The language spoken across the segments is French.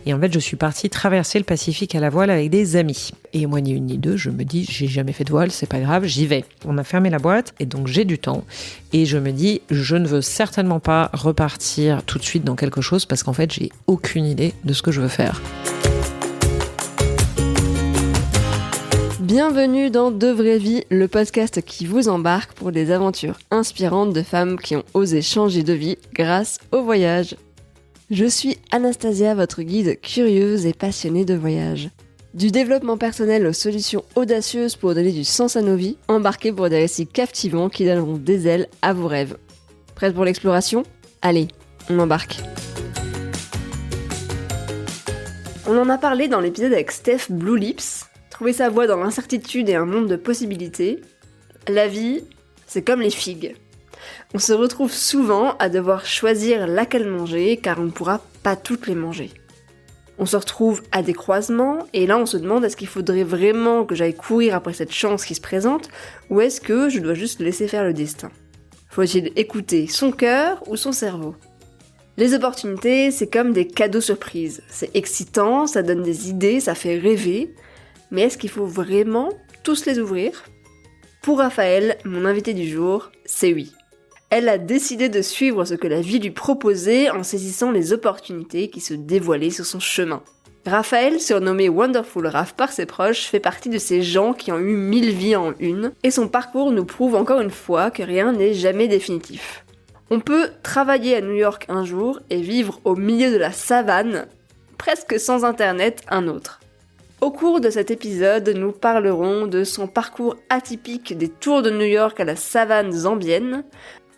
Et en fait, je suis partie traverser le Pacifique à la voile avec des amis. Et moi, ni une ni deux, je me dis, j'ai jamais fait de voile, c'est pas grave, j'y vais. On a fermé la boîte et donc j'ai du temps. Et je me dis, je ne veux certainement pas repartir tout de suite dans quelque chose parce qu'en fait, j'ai aucune idée de ce que je veux faire. Bienvenue dans De Vraies Vies, le podcast qui vous embarque pour des aventures inspirantes de femmes qui ont osé changer de vie grâce au voyage. Je suis Anastasia, votre guide curieuse et passionnée de voyage. Du développement personnel aux solutions audacieuses pour donner du sens à nos vies, embarquez pour des récits captivants qui donneront des ailes à vos rêves. Prête pour l'exploration ? Allez, on embarque. On en a parlé dans l'épisode avec Steph Blue Lips. Trouver sa voie dans l'incertitude et un monde de possibilités. La vie, c'est comme les figues. On se retrouve souvent à devoir choisir laquelle manger car on ne pourra pas toutes les manger. On se retrouve à des croisements et là on se demande est-ce qu'il faudrait vraiment que j'aille courir après cette chance qui se présente ou est-ce que je dois juste laisser faire le destin ? Faut-il écouter son cœur ou son cerveau ? Les opportunités, c'est comme des cadeaux surprises. C'est excitant, ça donne des idées, ça fait rêver. Mais est-ce qu'il faut vraiment tous les ouvrir ? Pour Raphaël, mon invitée du jour, c'est oui. Elle a décidé de suivre ce que la vie lui proposait en saisissant les opportunités qui se dévoilaient sur son chemin. Raphaël, surnommé Wonderful Raph par ses proches, fait partie de ces gens qui ont eu 1000 vies en une, et son parcours nous prouve encore une fois que rien n'est jamais définitif. On peut travailler à New York un jour et vivre au milieu de la savane, presque sans internet un autre. Au cours de cet épisode, nous parlerons de son parcours atypique des tours de New York à la savane zambienne,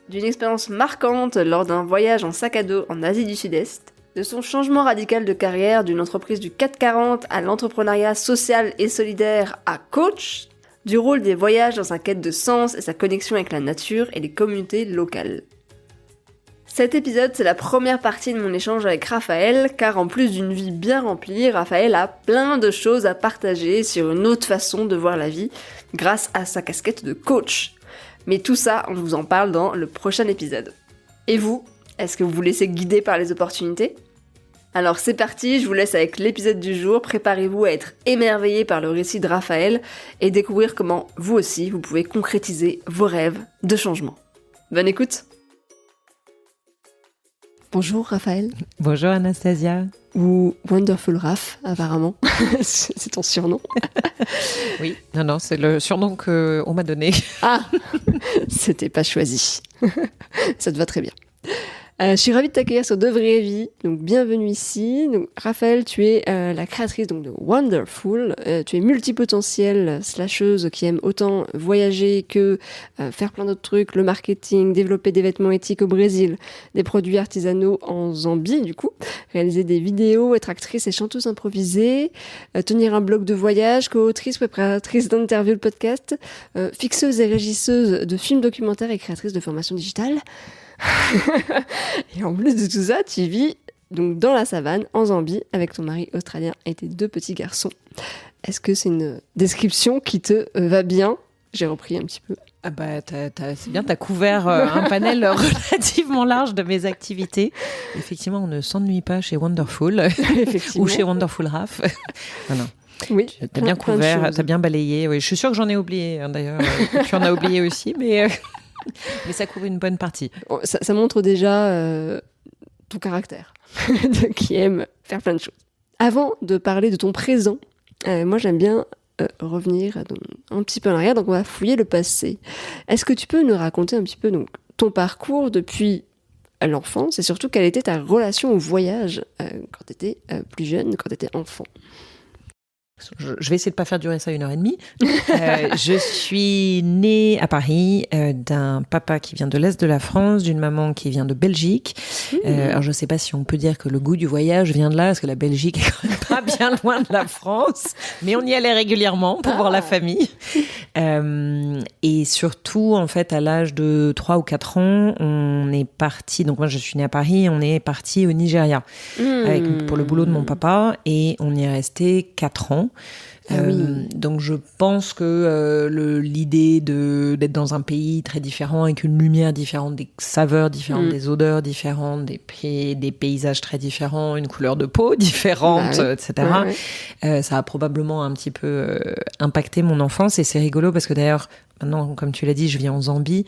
d'une expérience marquante lors d'un voyage en sac à dos en Asie du Sud-Est, de son changement radical de carrière d'une entreprise du CAC 40 à l'entrepreneuriat social et solidaire à coach, du rôle des voyages dans sa quête de sens et sa connexion avec la nature et les communautés locales. Cet épisode, c'est la première partie de mon échange avec Raphaël, car en plus d'une vie bien remplie, Raphaël a plein de choses à partager sur une autre façon de voir la vie, grâce à sa casquette de coach. Mais tout ça, on vous en parle dans le prochain épisode. Et vous, est-ce que vous vous laissez guider par les opportunités ? Alors c'est parti, je vous laisse avec l'épisode du jour, préparez-vous à être émerveillés par le récit de Raphaël et découvrir comment vous aussi, vous pouvez concrétiser vos rêves de changement. Bonne écoute! Bonjour Raphaël. Bonjour Anastasia. Ou Wonderful Raph, apparemment. C'est ton surnom. Oui, non, c'est le surnom qu'on m'a donné. Ah, c'était pas choisi. Ça te va très bien. Je suis ravie de t'accueillir sur De Vraies Vies, donc bienvenue ici. Donc, Raphaël, tu es la créatrice donc, de Wonderful, tu es multipotentielle, slasheuse qui aime autant voyager que faire plein d'autres trucs, le marketing, développer des vêtements éthiques au Brésil, des produits artisanaux en Zambie du coup, réaliser des vidéos, être actrice et chanteuse improvisée, tenir un blog de voyage, co-autrice, préparatrice d'interviews de podcast, fixeuse et régisseuse de films documentaires et créatrice de formation digitale. Et en plus de tout ça, tu vis donc dans la savane, en Zambie, avec ton mari australien et tes 2 petits garçons. Est-ce que c'est une description qui te va bien ? J'ai repris un petit peu. Ah bah, c'est bien, t'as couvert un panel relativement large de mes activités. Effectivement, on ne s'ennuie pas chez Wonderful ou chez Wonderful Raph. Non. Oui, t'as bien couvert, t'as bien balayé. Oui, je suis sûre que j'en ai oublié, hein, d'ailleurs. Tu en as oublié aussi, mais ça couvre une bonne partie. Ça montre déjà ton caractère, qui aime faire plein de choses. Avant de parler de ton présent, moi j'aime bien revenir un petit peu en arrière, donc on va fouiller le passé. Est-ce que tu peux nous raconter un petit peu donc, ton parcours depuis l'enfance et surtout quelle était ta relation au voyage quand tu étais plus jeune, quand tu étais enfant ? Je vais essayer de ne pas faire durer ça 1h30. Je suis née à Paris d'un papa qui vient de l'Est de la France, d'une maman qui vient de Belgique. Alors je ne sais pas si on peut dire que le goût du voyage vient de là, parce que la Belgique est quand même pas bien loin de la France, mais on y allait régulièrement pour voir la famille. Et surtout, en fait, à l'âge de 3 ou 4 ans, on est parti, donc moi je suis née à Paris, on est parti au Nigeria pour le boulot de mon papa, et on y est resté 4 ans. Donc je pense que l'idée d'être dans un pays très différent, avec une lumière différente, des saveurs différentes, des odeurs différentes, des paysages très différents, une couleur de peau différente, etc. Ça a probablement un petit peu impacté mon enfance, et c'est rigolo parce que d'ailleurs, maintenant, comme tu l'as dit, je vis en Zambie,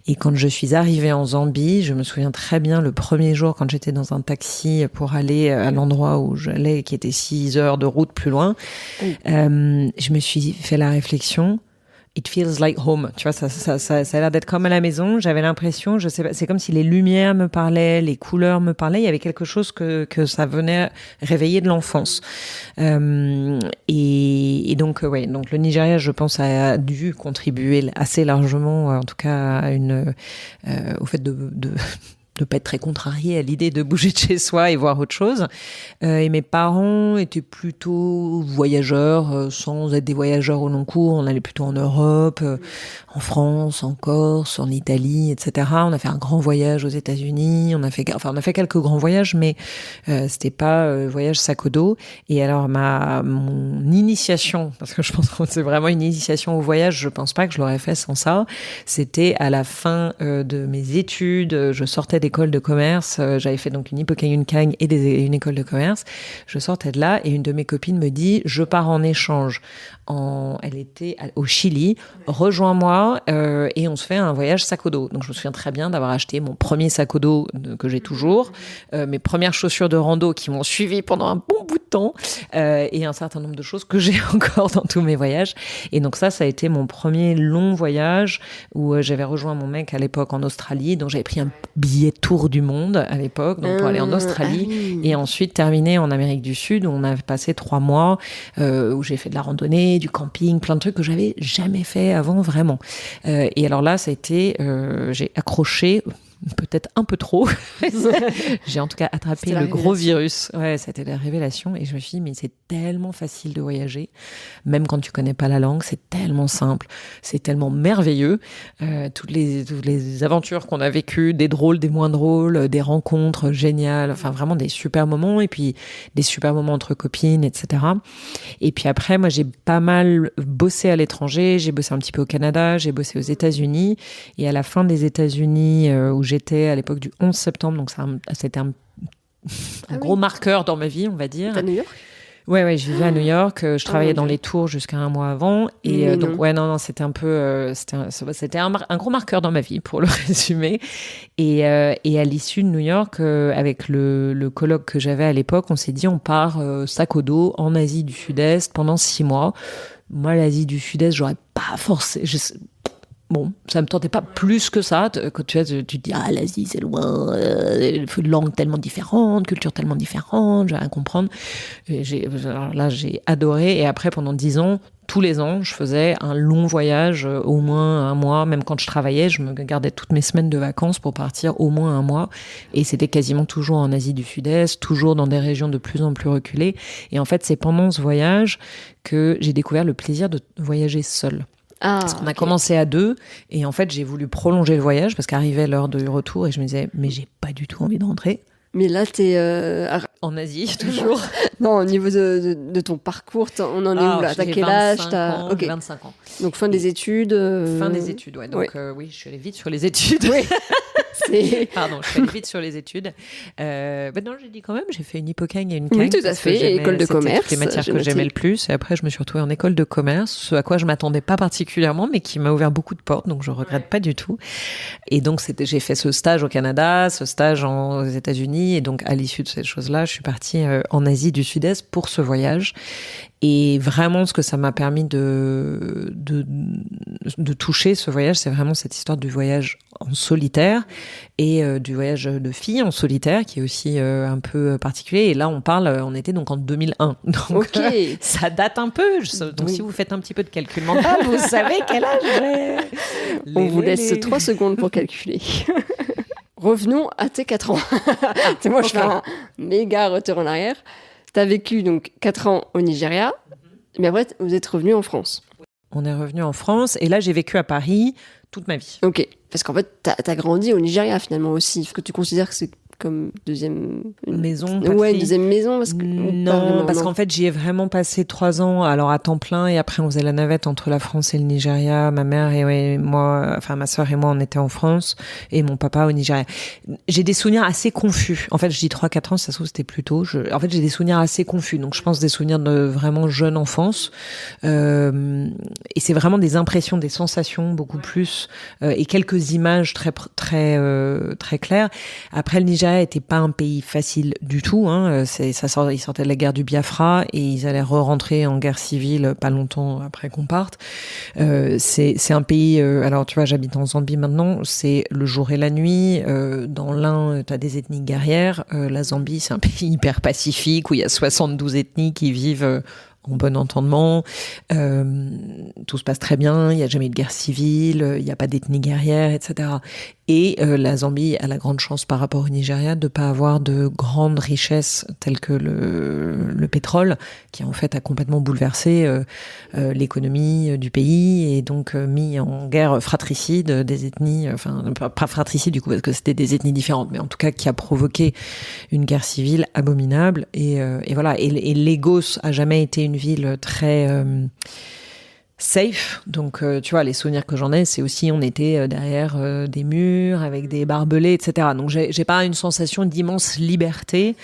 et quand je suis arrivée en Zambie, je me souviens très bien le premier jour quand j'étais dans un taxi pour aller à l'endroit où j'allais, qui était 6 heures de route plus loin, je me suis fait la réflexion, it feels like home. Tu vois, ça a l'air d'être comme à la maison. J'avais l'impression, je sais pas, c'est comme si les lumières me parlaient, les couleurs me parlaient. Il y avait quelque chose que ça venait réveiller de l'enfance. Et donc, donc le Nigeria, je pense, a dû contribuer assez largement, en tout cas, au fait de pas être très contrarié à l'idée de bouger de chez soi et voir autre chose. Et mes parents étaient plutôt voyageurs, sans être des voyageurs au long cours. On allait plutôt en Europe, en France, en Corse, en Italie, etc. On a fait un grand voyage aux États-Unis. On a fait quelques grands voyages, mais c'était pas voyage sac au dos. Et alors mon initiation, parce que je pense que c'est vraiment une initiation au voyage, je pense pas que je l'aurais fait sans ça. C'était à la fin de mes études. Je sortais d'école de commerce. J'avais fait donc une Hippocagne et une école de commerce. Je sortais de là et une de mes copines me dit, je pars en échange. Elle était au Chili, rejoins-moi et on se fait un voyage sac au dos. Donc je me souviens très bien d'avoir acheté mon premier sac au dos que j'ai toujours, mes premières chaussures de rando qui m'ont suivi pendant un bon bout de temps, et un certain nombre de choses que j'ai encore dans tous mes voyages. Et donc ça a été mon premier long voyage où j'avais rejoint mon mec à l'époque en Australie, donc j'avais pris un billet tour du monde à l'époque, donc pour aller en Australie et ensuite terminer en Amérique du Sud où on a passé 3 mois où j'ai fait de la randonnée, du camping, plein de trucs que j'avais jamais fait avant vraiment. Et alors là, ça a été, j'ai accroché peut-être un peu trop. J'ai en tout cas attrapé le gros virus. Ouais, c'était la révélation. Et je me suis dit, mais c'est tellement facile de voyager. Même quand tu connais pas la langue, c'est tellement simple. C'est tellement merveilleux. Toutes les aventures qu'on a vécues, des drôles, des moins drôles, des rencontres géniales. Enfin, vraiment des super moments. Et puis, des super moments entre copines, etc. Et puis après, moi, j'ai pas mal bossé à l'étranger. J'ai bossé un petit peu au Canada. J'ai bossé aux États-Unis. Et à la fin des États-Unis, où j'étais à l'époque du 11 septembre, donc c'était un gros marqueur dans ma vie, on va dire. À New York ? Ouais, je vivais à New York, je travaillais dans les tours jusqu'à un mois avant, et donc c'était un peu, c'était un gros marqueur dans ma vie, pour le résumer. Et à l'issue de New York, avec le colloque que j'avais à l'époque, on s'est dit on part sac au dos en Asie du Sud-Est pendant 6 mois. Moi, l'Asie du Sud-Est, j'aurais pas forcé. Bon, ça me tentait pas plus que ça. Quand tu te dis, l'Asie, c'est loin, langue tellement différente, culture tellement différente, je vais rien comprendre. Alors là, j'ai adoré. Et après, pendant 10 ans, tous les ans, je faisais un long voyage, au moins 1 mois. Même quand je travaillais, je me gardais toutes mes semaines de vacances pour partir au moins 1 mois. Et c'était quasiment toujours en Asie du Sud-Est, toujours dans des régions de plus en plus reculées. Et en fait, c'est pendant ce voyage que j'ai découvert le plaisir de voyager seule. Parce qu'on a commencé à 2 et en fait j'ai voulu prolonger le voyage parce qu'arrivait l'heure du retour et je me disais mais j'ai pas du tout envie de rentrer. Mais là t'es en Asie toujours. Non, au niveau de ton parcours, on en est où là ? T'as quel âge ? 25 ans. Donc fin des études. Fin des études, ouais. Donc oui, je suis allée vite sur les études. Oui. Pardon, je suis allée vite sur les études. Non, j'ai dit quand même, j'ai fait une Hippocagne et une Cagne. Oui, tout à fait, école de commerce. C'était les matières que j'aimais le plus. Et après, je me suis retrouvée en école de commerce, ce à quoi je m'attendais pas particulièrement, mais qui m'a ouvert beaucoup de portes, donc je regrette pas du tout. Et donc, j'ai fait ce stage au Canada, ce stage aux États-Unis, et donc à l'issue de ces choses-là, je suis partie en Asie du Sud-Est pour ce voyage. Et vraiment, ce que ça m'a permis de toucher ce voyage, c'est vraiment cette histoire du voyage en solitaire et du voyage de filles en solitaire, qui est aussi un peu particulier. Et là, on était donc en 2001. Donc, ça date un peu. Donc, si vous faites un petit peu de calcul mental, vous savez quel âge j'ai. On vous laisse 3 secondes pour calculer. Revenons à tes 4 ans. Moi, je fais un méga retour en arrière. Tu as vécu donc 4 ans au Nigeria, mais après, vous êtes revenu en France. On est revenu en France, et là, j'ai vécu à Paris toute ma vie. Ok, parce qu'en fait, tu as grandi au Nigeria finalement aussi. Est-ce que tu considères que c'est comme deuxième maison. Ouais, une deuxième maison parce que non, parce qu'en fait j'y ai vraiment passé 3 ans, alors à temps plein, et après on faisait la navette entre la France et le Nigeria. Ma mère et moi, enfin ma sœur et moi, on était en France et mon papa au Nigeria. J'ai des souvenirs assez confus. En fait, je dis 3-4 ans, ça se trouve c'était plus tôt. En fait, j'ai des souvenirs assez confus. Donc je pense des souvenirs de vraiment jeune enfance. Et c'est vraiment des impressions, des sensations beaucoup plus, et quelques images très claires. Après, le Nigeria était pas un pays facile du tout. Hein. Ils sortaient de la guerre du Biafra et ils allaient re-rentrer en guerre civile pas longtemps après qu'on parte. C'est un pays. Alors, tu vois, j'habite en Zambie maintenant. C'est le jour et la nuit. Dans l'un, t'as des ethnies guerrières. La Zambie, c'est un pays hyper pacifique où il y a 72 ethnies qui vivent en bon entendement, tout se passe très bien, il n'y a jamais eu de guerre civile, il n'y a pas d'ethnie guerrière, etc. Et la Zambie a la grande chance par rapport au Nigeria de ne pas avoir de grandes richesses telles que le pétrole, qui en fait a complètement bouleversé l'économie du pays et donc mis en guerre fratricide des ethnies, enfin pas fratricide du coup parce que c'était des ethnies différentes, mais en tout cas qui a provoqué une guerre civile abominable. Et voilà. Et Lagos a jamais été une ville très safe. Donc, tu vois, les souvenirs que j'en ai, c'est aussi, on était derrière des murs avec des barbelés, etc. Donc, j'ai pas une sensation d'immense liberté,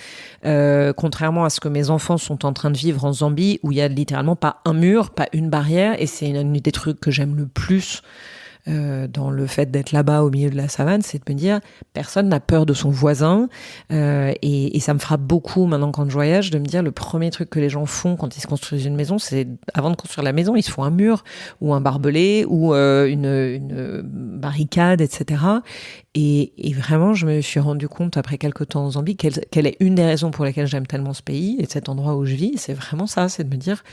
contrairement à ce que mes enfants sont en train de vivre en Zambie, où il y a littéralement pas un mur, pas une barrière, et c'est une des trucs que j'aime le plus dans le fait d'être là-bas au milieu de la savane, c'est de me dire personne n'a peur de son voisin, et ça me frappe beaucoup maintenant quand je voyage de me dire le premier truc que les gens font quand ils se construisent une maison, c'est avant de construire la maison, ils se font un mur ou un barbelé ou une barricade, etc. Et vraiment, je me suis rendu compte après quelques temps en Zambie quelle est une des raisons pour lesquelles j'aime tellement ce pays et cet endroit où je vis, c'est vraiment ça, c'est de me dire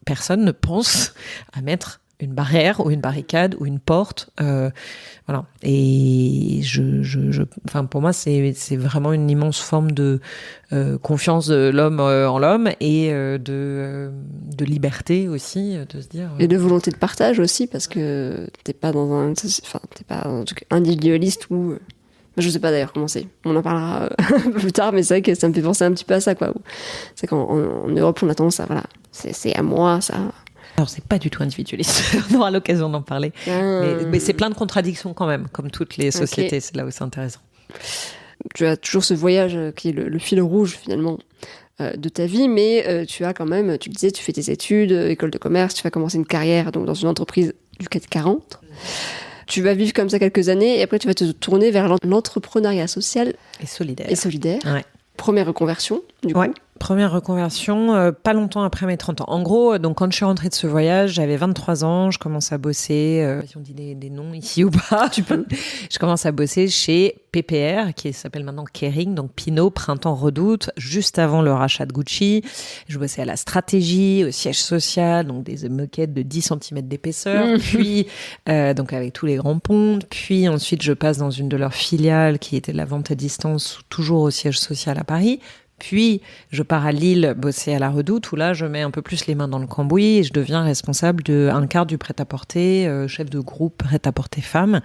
personne ne pense à mettre une barrière ou une barricade ou une porte, voilà. Et enfin pour moi c'est vraiment une immense forme de confiance de l'homme en l'homme et de liberté aussi, de se dire et de volonté de partage aussi, parce que t'es pas un truc individualiste ou je sais pas d'ailleurs comment c'est. On en parlera un peu plus tard, mais c'est vrai que ça me fait penser un petit peu à ça, quoi. C'est qu'en Europe on a tendance à voilà, c'est à moi ça. Alors, c'est pas du tout individualiste, on aura l'occasion d'en parler. Mais c'est plein de contradictions quand même, comme toutes les sociétés, okay. C'est là où c'est intéressant. Tu as toujours ce voyage qui est le fil rouge finalement de ta vie, mais tu as quand même, tu le disais, tu fais tes études, école de commerce, tu vas commencer une carrière donc, dans une entreprise du CAC 40. Tu vas vivre comme ça quelques années et après tu vas te tourner vers l'entrepreneuriat social et solidaire. Ouais. Première reconversion, du coup. Première reconversion, pas longtemps après mes 30 ans. En gros, donc quand je suis rentrée de ce voyage, j'avais 23 ans, je commence à bosser, si on dit des noms ici ou pas, tu peux. Je commence à bosser chez PPR, qui s'appelle maintenant Kering, donc Pinot, Printemps, Redoute, juste avant le rachat de Gucci. Je bossais à la stratégie, au siège social, donc des moquettes de 10 cm d'épaisseur, puis donc avec tous les grands ponts, puis ensuite je passe dans une de leurs filiales qui était de la vente à distance, toujours au siège social à Paris. Puis, je pars à Lille bosser à la Redoute, où là, je mets un peu plus les mains dans le cambouis et je deviens responsable d'un quart du prêt-à-porter, chef de groupe prêt-à-porter femmes,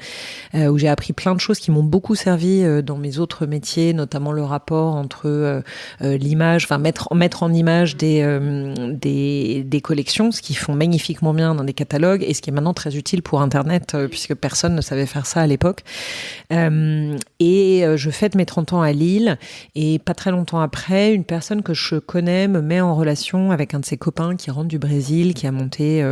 où j'ai appris plein de choses qui m'ont beaucoup servi dans mes autres métiers, notamment le rapport entre l'image, enfin mettre en image des collections, ce qu'ils font magnifiquement bien dans des catalogues et ce qui est maintenant très utile pour Internet, puisque personne ne savait faire ça à l'époque. Et je fête mes 30 ans à Lille et pas très longtemps après, une personne que je connais me met en relation avec un de ses copains qui rentre du Brésil, qui a monté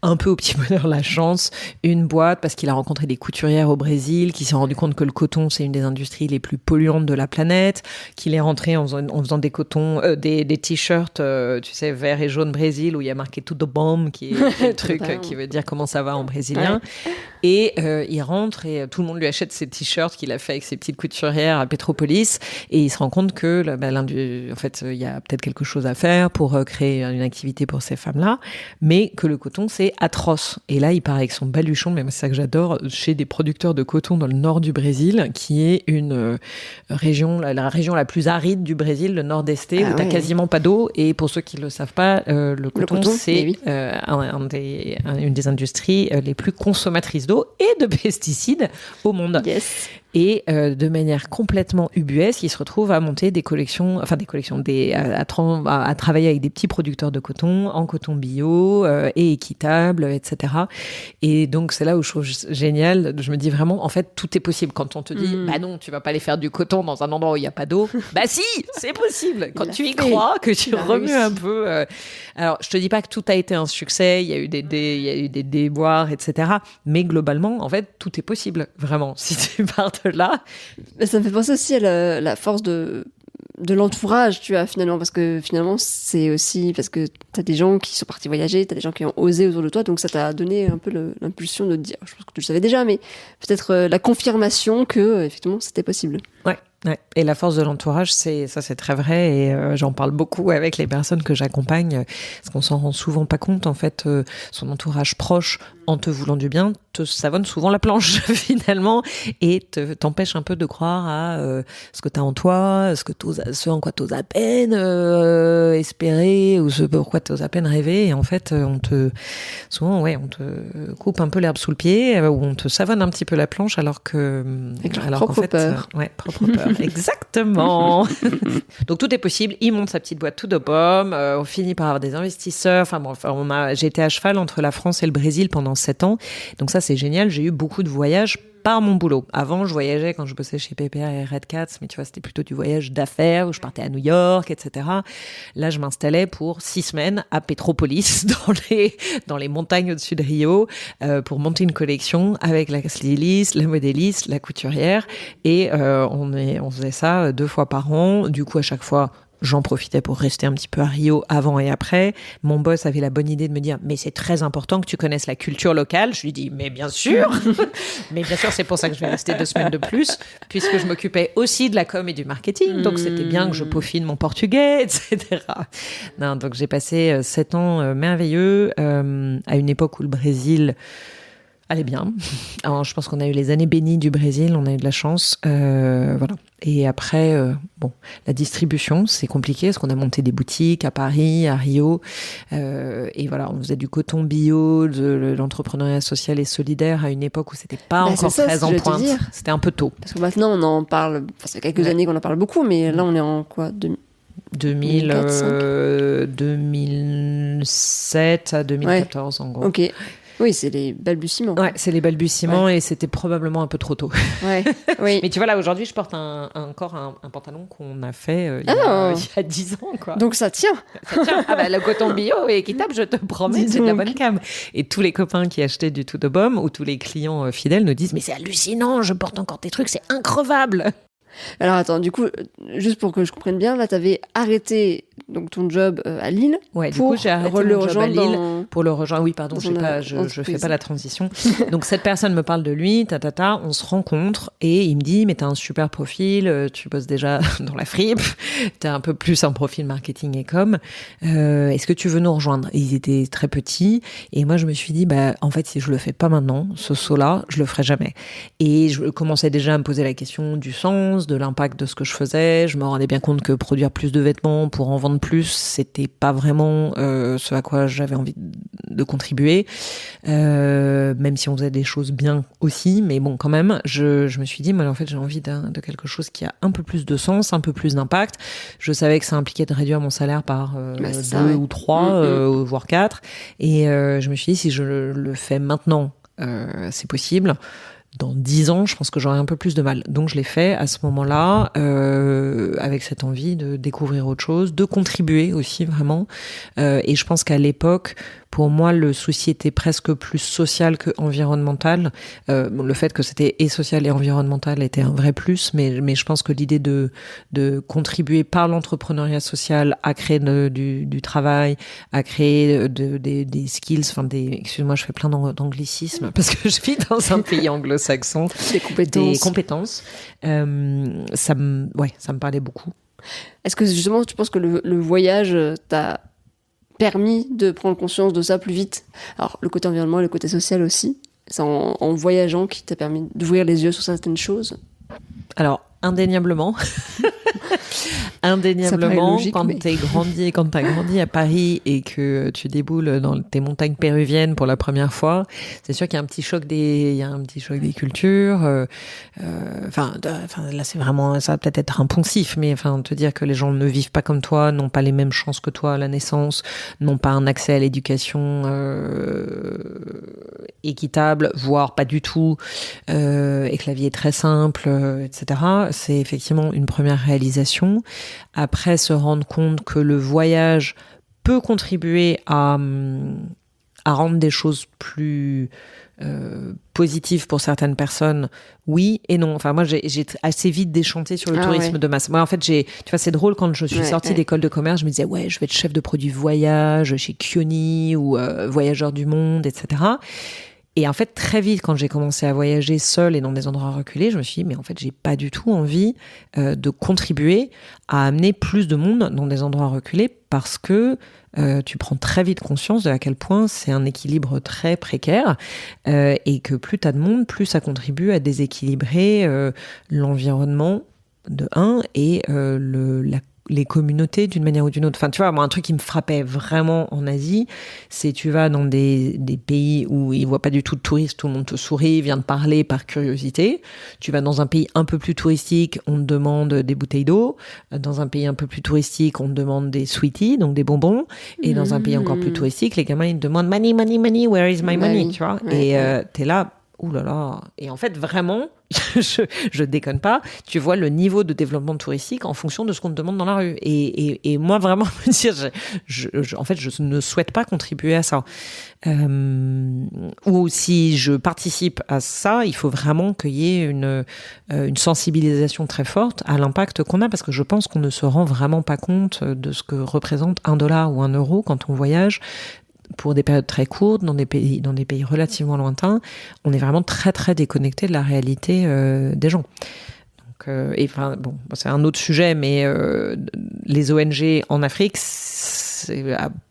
un peu au petit bonheur la chance, une boîte parce qu'il a rencontré des couturières au Brésil, qui s'est rendu compte que le coton, c'est une des industries les plus polluantes de la planète, qu'il est rentré en faisant des cotons, des t-shirts, tu sais, vert et jaune Brésil, où il y a marqué Tudo Bom, qui est le truc qui veut dire comment ça va en brésilien. Ouais. Et il rentre et tout le monde lui achète ses t-shirts qu'il a fait avec ses petites couturières à Petropolis, et il se rend compte que en fait, il y a peut-être quelque chose à faire pour créer une activité pour ces femmes-là, mais que le coton, c'est atroce. Et là, il part avec son baluchon, mais c'est ça que j'adore, chez des producteurs de coton dans le nord du Brésil, qui est une région, la région la plus aride du Brésil, le nord-esté, où t'as quasiment pas d'eau. Et pour ceux qui le savent pas, le coton, c'est une des industries les plus consommatrices d'eau et de pesticides au monde. Yes. Et de manière complètement ubuesque, il se retrouve à monter à travailler avec des petits producteurs de coton, en coton bio et équitable, etc. Et donc, c'est là où je trouve génial. Je me dis vraiment, en fait, tout est possible. Quand on te dit, bah non, tu vas pas aller faire du coton dans un endroit où il n'y a pas d'eau. Bah si, c'est possible. Quand tu y crois, que tu remues un peu. Alors, je te dis pas que tout a été un succès. Il y a eu des déboires, etc. Mais globalement, en fait, tout est possible. Vraiment, si tu pars de là. Ça me fait penser aussi à la force de l'entourage, tu vois, finalement, parce que finalement, c'est aussi parce que t'as des gens qui sont partis voyager, t'as des gens qui ont osé autour de toi, donc ça t'a donné un peu l'impulsion de te dire, je pense que tu le savais déjà, mais peut-être la confirmation que, effectivement, c'était possible. Ouais. Et la force de l'entourage, c'est très vrai, et j'en parle beaucoup avec les personnes que j'accompagne, parce qu'on s'en rend souvent pas compte, en fait, son entourage proche, en te voulant du bien, te savonne souvent la planche, finalement, et t'empêche un peu de croire à ce que t'as en toi, ce en quoi t'oses à peine espérer, ou ce pourquoi t'oses à peine rêver, et en fait, on te coupe un peu l'herbe sous le pied, ou on te savonne un petit peu la planche, alors qu'en fait, peur. Propre peur. Exactement. Donc tout est possible. Il monte sa petite boîte tout de pomme. On finit par avoir des investisseurs. J'ai été à cheval entre la France et le Brésil pendant 7 ans. Donc ça, c'est génial. J'ai eu beaucoup de voyages par mon boulot. Avant, je voyageais quand je bossais chez PPR et Red Cats, mais tu vois, c'était plutôt du voyage d'affaires où je partais à New York, etc. Là, je m'installais pour 6 semaines à Petropolis, dans les montagnes au-dessus de Rio, pour monter une collection avec la styliste, la modéliste, la couturière. Et on faisait ça 2 fois par an. Du coup, à chaque fois, j'en profitais pour rester un petit peu à Rio avant et après. Mon boss avait la bonne idée de me dire « Mais c'est très important que tu connaisses la culture locale. » Je lui dis « Mais bien sûr !» Mais bien sûr, c'est pour ça que je vais rester 2 semaines de plus, puisque je m'occupais aussi de la com et du marketing. Donc, c'était bien que je peaufine mon portugais, etc. Non, donc, j'ai passé 7 ans merveilleux à une époque où le Brésil allait bien. Alors, je pense qu'on a eu les années bénies du Brésil, on a eu de la chance. Voilà. Et après, la distribution, c'est compliqué parce qu'on a monté des boutiques à Paris, à Rio. Et voilà, on faisait du coton bio, de l'entrepreneuriat social et solidaire à une époque où c'était pas encore très en pointe. C'était un peu tôt. Parce que maintenant, on en parle, ça fait quelques années qu'on en parle beaucoup, mais là, on est en quoi 2007 à 2014, en gros. Ok. Oui, c'est les balbutiements. Ouais, c'est les balbutiements et c'était probablement un peu trop tôt. Ouais, oui. Mais tu vois, là, aujourd'hui, je porte encore un pantalon qu'on a fait il y a 10 ans, quoi. Donc ça tient. Ça tient. Ah bah, le coton bio et équitable, je te promets, c'est de la bonne cam. Et tous les copains qui achetaient du tout de baume ou tous les clients fidèles nous disent « Mais c'est hallucinant, je porte encore tes trucs, c'est increvable !» Alors attends, du coup, juste pour que je comprenne bien, là, t'avais arrêté donc ton job à Lille. Ouais, du coup, j'ai arrêté mon job à Lille pour le rejoindre. Oui, pardon, je fais pas la transition. Donc cette personne me parle de lui, on se rencontre et il me dit mais t'as un super profil, tu bosses déjà dans la fripe, t'as un peu plus un profil marketing et com. Est-ce que tu veux nous rejoindre? Et ils étaient très petits et moi je me suis dit en fait si je le fais pas maintenant, ce saut-là, je le ferai jamais. Et je commençais déjà à me poser la question du sens, de l'impact de ce que je faisais. Je me rendais bien compte que produire plus de vêtements pour en vendre plus, c'était pas vraiment ce à quoi j'avais envie de contribuer, même si on faisait des choses bien aussi, mais bon, quand même, je me suis dit, moi, en fait, j'ai envie de quelque chose qui a un peu plus de sens, un peu plus d'impact. Je savais que ça impliquait de réduire mon salaire par 2 ou 3, voire 4, et je me suis dit, si je le fais maintenant, c'est possible. Dans 10 ans, je pense que j'aurais un peu plus de mal. Donc, je l'ai fait à ce moment-là, avec cette envie de découvrir autre chose, de contribuer aussi, vraiment. Et je pense qu'à l'époque, pour moi, le souci était presque plus social que environnemental. Le fait que c'était et social et environnemental était un vrai plus, mais je pense que l'idée de contribuer par l'entrepreneuriat social à créer du travail, à créer des skills, excuse-moi, je fais plein d'anglicismes parce que je vis dans un pays anglo-saxon. Des compétences. Ça me parlait beaucoup. Est-ce que justement, tu penses que le voyage t'a permis de prendre conscience de ça plus vite? Alors, le côté environnement et le côté social aussi. C'est en voyageant qui t'a permis d'ouvrir les yeux sur certaines choses? Alors, indéniablement. indéniablement, logique, quand t'as grandi à Paris et que tu déboules dans tes montagnes péruviennes pour la première fois, c'est sûr qu'il y a un petit choc des cultures. Là, c'est vraiment, ça va peut-être être un poncif, mais enfin, te dire que les gens ne vivent pas comme toi, n'ont pas les mêmes chances que toi à la naissance, n'ont pas un accès à l'éducation équitable, voire pas du tout, et que la vie est très simple, etc. C'est effectivement une première réalisation. Après, se rendre compte que le voyage peut contribuer à rendre des choses plus positives pour certaines personnes, oui et non. Enfin, moi, j'ai assez vite déchanté sur le tourisme de masse. Moi, en fait, tu vois, c'est drôle, quand je suis sortie d'école de commerce, je me disais, je vais être chef de produit voyage chez Kioni ou Voyageurs du Monde, etc. Et en fait, très vite, quand j'ai commencé à voyager seule et dans des endroits reculés, je me suis dit, mais en fait, j'ai pas du tout envie de contribuer à amener plus de monde dans des endroits reculés, parce que tu prends très vite conscience de à quel point c'est un équilibre très précaire, et que plus t'as de monde, plus ça contribue à déséquilibrer l'environnement de un et les communautés d'une manière ou d'une autre. Enfin, tu vois, moi, un truc qui me frappait vraiment en Asie, c'est tu vas dans des pays où ils voient pas du tout de touristes, tout le monde te sourit, vient te parler par curiosité. Tu vas dans un pays un peu plus touristique, on te demande des bouteilles d'eau. Dans un pays un peu plus touristique, on te demande des sweeties, donc des bonbons. Et dans un pays encore plus touristique, les gamins, ils te demandent money, money, money, where is my money, tu vois. Et t'es là, ouh là là. Et en fait, vraiment, je déconne pas, tu vois le niveau de développement touristique en fonction de ce qu'on te demande dans la rue. Et moi, vraiment, en fait, je ne souhaite pas contribuer à ça. Ou si je participe à ça, il faut vraiment qu'il y ait une sensibilisation très forte à l'impact qu'on a, parce que je pense qu'on ne se rend vraiment pas compte de ce que représente $1 ou €1 quand on voyage. Pour des périodes très courtes, dans des pays relativement lointains, on est vraiment très très déconnecté de la réalité des gens. Donc, c'est un autre sujet, mais les ONG en Afrique,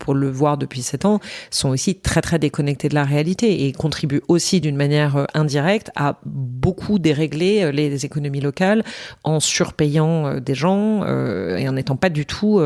pour le voir depuis 7 ans, sont aussi très très déconnectés de la réalité et contribuent aussi d'une manière indirecte à beaucoup dérégler les économies locales en surpayant des gens et en n'étant pas du tout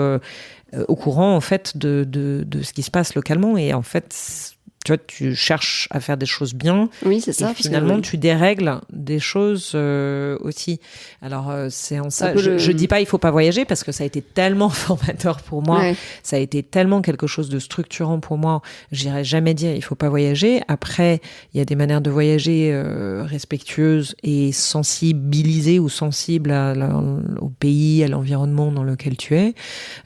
au courant en fait de ce qui se passe localement. Et en fait, tu vois, tu cherches à faire des choses bien. Oui, c'est ça. Et finalement, tu dérègles des choses aussi. Alors, c'est en ça. Je dis pas il faut pas voyager, parce que ça a été tellement formateur pour moi. Ouais. Ça a été tellement quelque chose de structurant pour moi. J'irai jamais dire il faut pas voyager. Après, il y a des manières de voyager respectueuses et sensibilisées ou sensibles au pays, à l'environnement dans lequel tu es.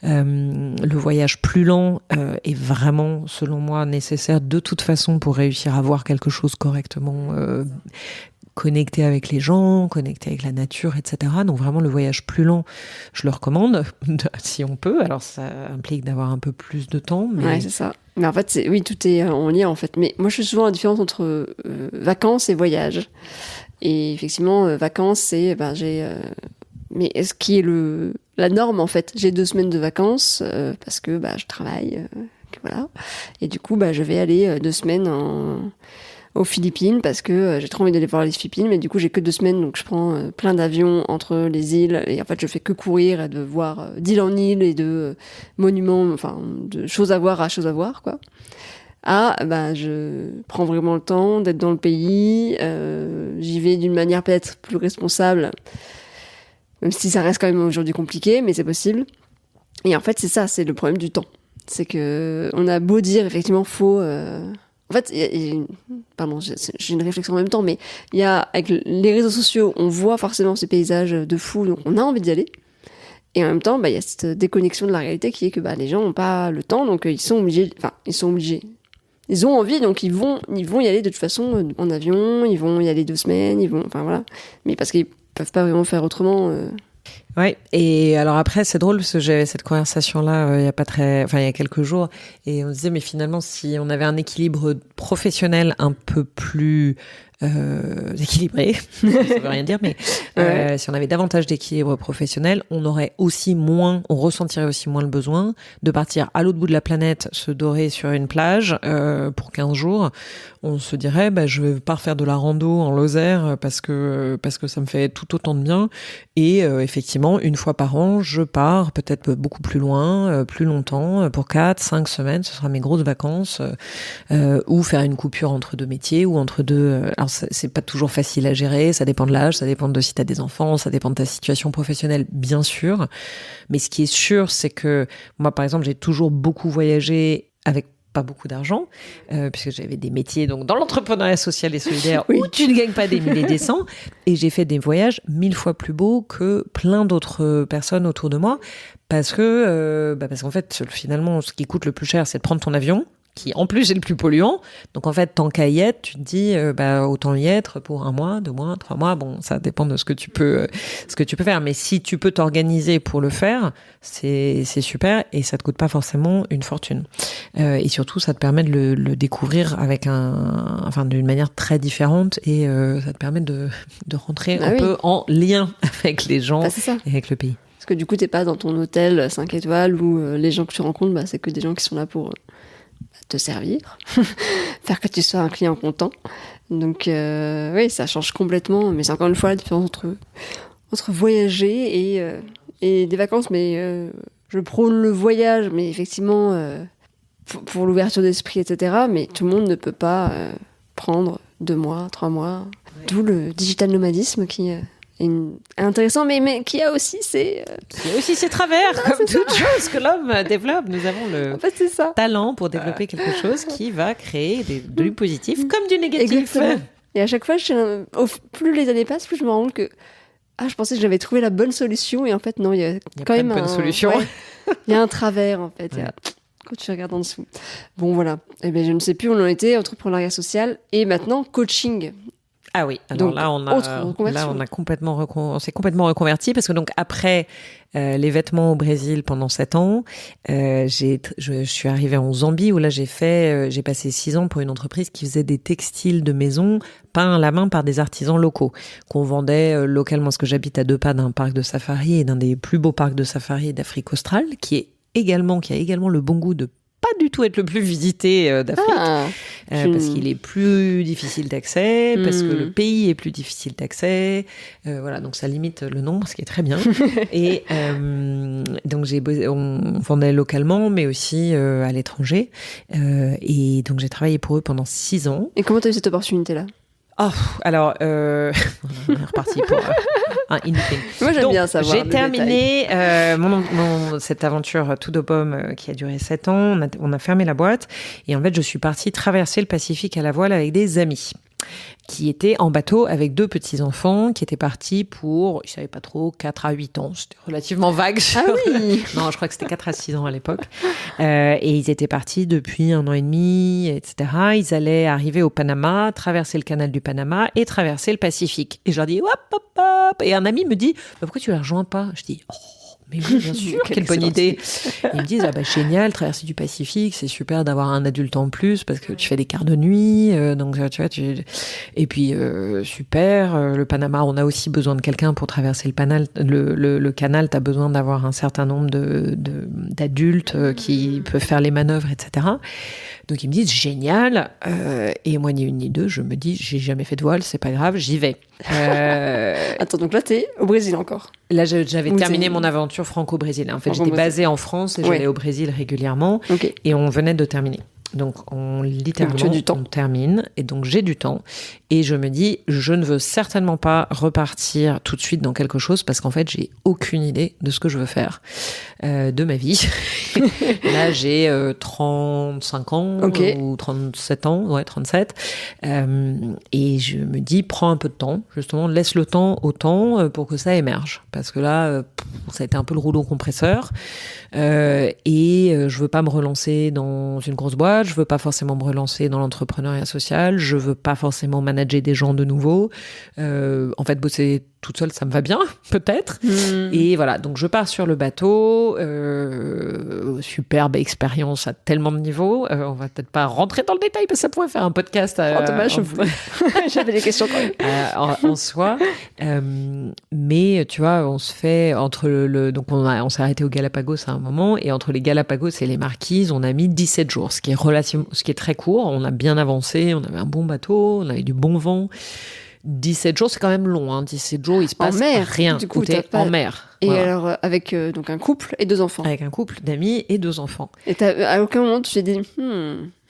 Le voyage plus lent est vraiment, selon moi, nécessaire de toute façon pour réussir à voir quelque chose correctement, connecté avec les gens, connecté avec la nature, etc. Donc vraiment, le voyage plus lent, je le recommande si on peut. Alors ça implique d'avoir un peu plus de temps. Mais... Ouais, c'est ça. Mais en fait, tout est en lien en fait. Mais moi, je fais souvent la différence entre vacances et voyage. Et effectivement, vacances, c'est mais ce qui est la norme en fait. J'ai 2 semaines de vacances parce que je travaille. Voilà. Et du coup, je vais aller 2 semaines aux Philippines parce que j'ai trop envie d'aller voir les Philippines, mais du coup, j'ai que 2 semaines, donc je prends plein d'avions entre les îles et en fait, je fais que courir et de voir d'île en île et de monuments, enfin, de choses à voir, quoi. Je prends vraiment le temps d'être dans le pays, j'y vais d'une manière peut-être plus responsable, même si ça reste quand même aujourd'hui compliqué, mais c'est possible. Et en fait, c'est ça, c'est le problème du temps. C'est que on a beau dire effectivement faut. En fait, pardon, j'ai une réflexion en même temps, mais il y a avec les réseaux sociaux, on voit forcément ces paysages de fou, donc on a envie d'y aller. Et en même temps, il y a cette déconnexion de la réalité qui est que les gens n'ont pas le temps, donc ils sont obligés. Enfin, ils sont obligés. Ils ont envie, donc ils vont y aller de toute façon en avion. Ils vont y aller 2 semaines. Enfin voilà. Mais parce qu'ils peuvent pas vraiment faire autrement. Ouais, et alors après, c'est drôle parce que j'avais cette conversation-là il y a quelques jours, et on se disait, mais finalement, si on avait un équilibre professionnel un peu plus équilibré, ça veut rien dire, mais si on avait davantage d'équilibre professionnel, on ressentirait aussi moins le besoin de partir à l'autre bout de la planète, se dorer sur une plage pour 15 jours. On se dirait, je vais pas refaire de la rando en Lozère parce que ça me fait tout autant de bien. Et effectivement, effectivement, une fois par an, je pars peut-être beaucoup plus loin, plus longtemps, pour 4-5 semaines. Ce sera mes grosses vacances, ou faire une coupure entre deux métiers ou entre deux. Alors, c'est pas toujours facile à gérer. Ça dépend de l'âge, ça dépend de si t'as des enfants, ça dépend de ta situation professionnelle, bien sûr. Mais ce qui est sûr, c'est que moi, par exemple, j'ai toujours beaucoup voyagé avec pas beaucoup d'argent, puisque j'avais des métiers donc dans l'entrepreneuriat social et solidaire où tu ne gagnes pas des milliers des cents, et j'ai fait des voyages 1000 fois plus beaux que plein d'autres personnes autour de moi, parce qu'en fait, finalement, ce qui coûte le plus cher, c'est de prendre ton avion, qui en plus est le plus polluant. Donc en fait, tant qu'à y être, tu te dis autant y être pour 1 mois, 2 mois, 3 mois. Bon, ça dépend de ce que tu peux faire. Mais si tu peux t'organiser pour le faire, c'est super, et ça te coûte pas forcément une fortune. Et surtout, ça te permet de le découvrir avec d'une manière très différente, et ça te permet de rentrer un peu en lien avec les gens et avec le pays. Parce que du coup, t'es pas dans ton hôtel 5 étoiles où les gens que tu rencontres, c'est que des gens qui sont là pour te servir, faire que tu sois un client content. Donc oui, ça change complètement, mais c'est encore une fois la différence entre voyager et des vacances. Mais je prône le voyage, mais effectivement pour l'ouverture d'esprit, etc. Mais tout le monde ne peut pas prendre 2 mois, 3 mois. Oui. D'où le digital nomadisme qui est intéressant, mais qui a aussi ses travers, comme toute chose que l'homme développe. Nous avons le talent pour développer quelque chose qui va créer du positif comme du négatif. Exactement. Et à chaque fois, plus les années passent, plus je me rends compte que je pensais que j'avais trouvé la bonne solution, et en fait non, il y a quand même une bonne solution. Ouais, il y a un travers en fait. Ouais. Quand tu regardes en dessous. Bon voilà. Eh bien, je ne sais plus où on en était, entrepreneuriat social et maintenant coaching. Ah oui, alors donc, là on s'est complètement reconverti, parce que donc après les vêtements au Brésil pendant 7 ans, je suis arrivée en Zambie, où là j'ai passé 6 ans pour une entreprise qui faisait des textiles de maison peints à la main par des artisans locaux, qu'on vendait localement, parce que j'habite à 2 pas d'un parc de safari, et d'un des plus beaux parcs de safari d'Afrique australe, qui a également le bon goût de pas du tout être le plus visité d'Afrique, parce qu'il est plus difficile d'accès, parce que le pays est plus difficile d'accès, voilà, donc ça limite le nombre, ce qui est très bien. Et donc on vendait localement, mais aussi à l'étranger, et donc j'ai travaillé pour eux pendant 6 ans. Et comment tu as eu cette opportunité-là ? Alors, on est reparti pour un in-between. Moi, j'aime bien savoir. J'ai terminé cette aventure tout de pomme qui a duré 7 ans. On a fermé la boîte, et en fait, je suis partie traverser le Pacifique à la voile avec des amis qui étaient en bateau avec 2 petits-enfants qui étaient partis pour, je ne savais pas trop, 4 à 8 ans. C'était relativement vague. Ah oui. Non, je crois que c'était 4 à 6 ans à l'époque. Et ils étaient partis depuis 1 an et demi, etc. Ils allaient arriver au Panama, traverser le canal du Panama et traverser le Pacifique. Et je leur dis, hop, hop, hop. Et un ami me dit, pourquoi tu ne les rejoins pas ? Je dis, mais oui, bien sûr, quelle bonne idée. Et ils me disent, génial, traverser du Pacifique, c'est super d'avoir un adulte en plus, parce que tu fais des quarts de nuit, donc tu vois, et puis super, le Panama, on a aussi besoin de quelqu'un pour traverser le canal, t'as besoin d'avoir un certain nombre d'adultes qui peuvent faire les manœuvres, etc. Donc ils me disent, génial, et moi, ni une ni deux, je me dis, j'ai jamais fait de voile, c'est pas grave, j'y vais. Attends, donc là, t'es au Brésil encore ? Là, j'avais terminé mon aventure franco-brésilienne. En fait, j'étais basée en France et j'allais au Brésil régulièrement. Okay. Et on venait de terminer. Donc, littéralement, on termine. Et donc, j'ai du temps. Et je me dis, je ne veux certainement pas repartir tout de suite dans quelque chose, parce qu'en fait, j'ai aucune idée de ce que je veux faire de ma vie. Là, j'ai 35 ans ou 37 ans. Ouais, 37. Et je me dis, prends un peu de temps. Justement, laisse le temps au temps pour que ça émerge. Parce que là, ça a été un peu le rouleau compresseur. Et je veux pas me relancer dans une grosse boîte. Je veux pas forcément me relancer dans l'entrepreneuriat social. Je veux pas forcément manager des gens de nouveau. En fait, bosser toute seule, ça me va bien, peut-être. Et voilà, donc je pars sur le bateau. Superbe expérience à tellement de niveaux. On va peut-être pas rentrer dans le détail, parce que ça pourrait faire un podcast. Dommage, j'avais des questions quand même. En soi. Mais tu vois, on se fait entre donc on s'est arrêté aux Galapagos à un moment, et entre les Galapagos et les Marquises, on a mis 17 jours, ce qui est très court. On a bien avancé, on avait un bon bateau, on avait du bon vent. 17 jours, c'est quand même long. 17 jours, il se passe rien. Du coup, t'es en mer. Et alors, avec donc un couple et 2 enfants. Avec un couple d'amis et 2 enfants. Et à aucun moment, tu t'es dit,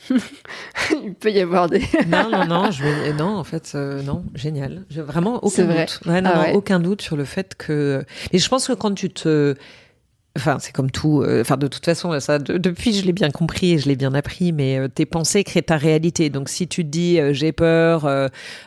il peut y avoir des... non, en fait, non, génial. Vraiment, aucun doute. Aucun doute sur le fait que... Et je pense que quand tu te... Enfin, c'est comme tout. De toute façon, ça, depuis, je l'ai bien compris et je l'ai bien appris. Mais tes pensées créent ta réalité. Donc, si tu te dis j'ai peur,